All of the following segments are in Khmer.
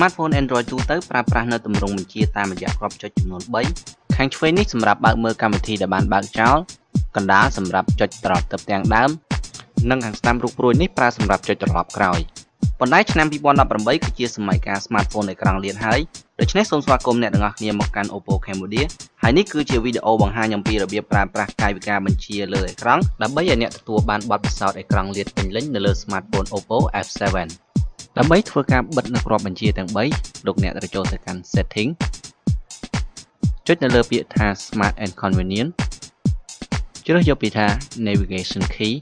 Smartphone Android ទូទៅប្រើប្រាស់នៅទម្រង់បញ្ជាតាមរយៈគ្រាប់ចុចចំនួន3ខាងឆ្វេងនេះសម្រាប់បើកមើលកម្មវិធីដែលបានបើកចោលកណ្ដាលសម្រាប់ចុចត្រឡប់ទៅផ្ទាំងដើមនិងខាងស្ដាំរូបព្រួយនេះប្រើសម្រាប់ចុចត្រឡប់ក្រោយប៉ុន្តែឆ្នាំ2018គឺជាសម័យកាល Smartphone អេក្រង់លាតហើយដូច្នេះសូមស្វាគមន៍អ្នកទាំងអស់គ្នាមកកាន់ Oppo Cambodia ហើយនេះគឺជាវីដេអូបង្ហាញអំពីរបៀបប្រើប្រាស់កាយវិការបញ្ជាលើអេក្រង់ដើម្បីឲ្យអ្នកទទួលបានបទពិសោធន៍អេក្រង់លាតពេញលេញនៅលើ Smartphone Oppo F7 ដើម្បីធ្វើការបិទនៅគ្រាប់បញ្ជាទាំង3លោកអ្នកត្រូវចូលទៅកាន់ Setting ចុចនៅលើពាក្យថា Smart and Convenient ជ្រើសយកពាក្យថា Navigation Key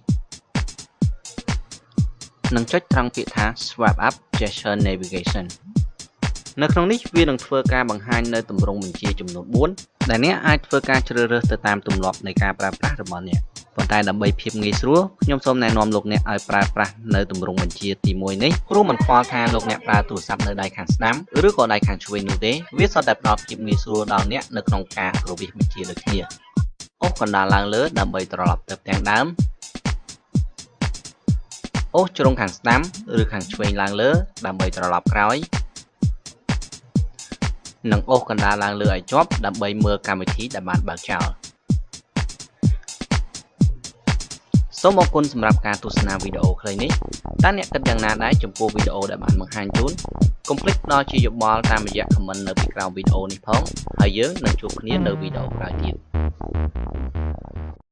និងចុចត្រង់ពាក្យថា Swipe Up Gesture Navigation នៅក្នុងនេះវានឹងធ្វើការបង្ហាញនៅទម្រង់បញ្ជាចំនួន4ដែលអ្នកអាចធ្វើការជ្រើសរើសទៅតាមទម្លាប់នៃការប្រើប្រាស់របស់អ្នកប៉ុន្តែដើម្បីភាពងាយស្រួលខ្ញុំសូមណែនាំលោកអ្នកឲ្យប្រើប្រាស់នៅទម្រង់បញ្ជាទី1នេះព្រោះមិនខ្វល់ថាលោកអ្នកប្រើទូរស័ព្ទនៅដៃខាងស្ដាំឬក៏ដៃខាងឆ្វេងនោះទេវាសុទ្ធតែផ្ដល់ភាពងាយស្រួលដល់អ្នកនៅក្នុងការគ្រវីសបញ្ជាដូចគ្នាអូសកណ្ដាលឡើងលើដើម្បីត្រឡប់ទៅផ្ទាំងដើមអូសជ្រុងខាងស្ដាំឬខាងឆ្វេងឡើងលើដើម្បីត្រឡប់ក្រោយនិងអូសកណ្ដាលឡើងលើឲ្យជាប់ដើម្បីមើលកម្មវិធីដែលបានបើកចោលសូមអរគុណសម្រាប់ការទស្សនាវីដេអូខ្លីនេះតើអ្នកគិតយ៉ាងណាដែរចំពោះវីដេអូដែលបានបង្ហាញជូនកុំភ្លេចផ្ដល់ជាយោបល់តាមរយៈ comment នៅពីក្រោមវីដេអូនេះផងហើយយើងនឹងជួបគ្នានៅវីដេអូក្រោយទៀត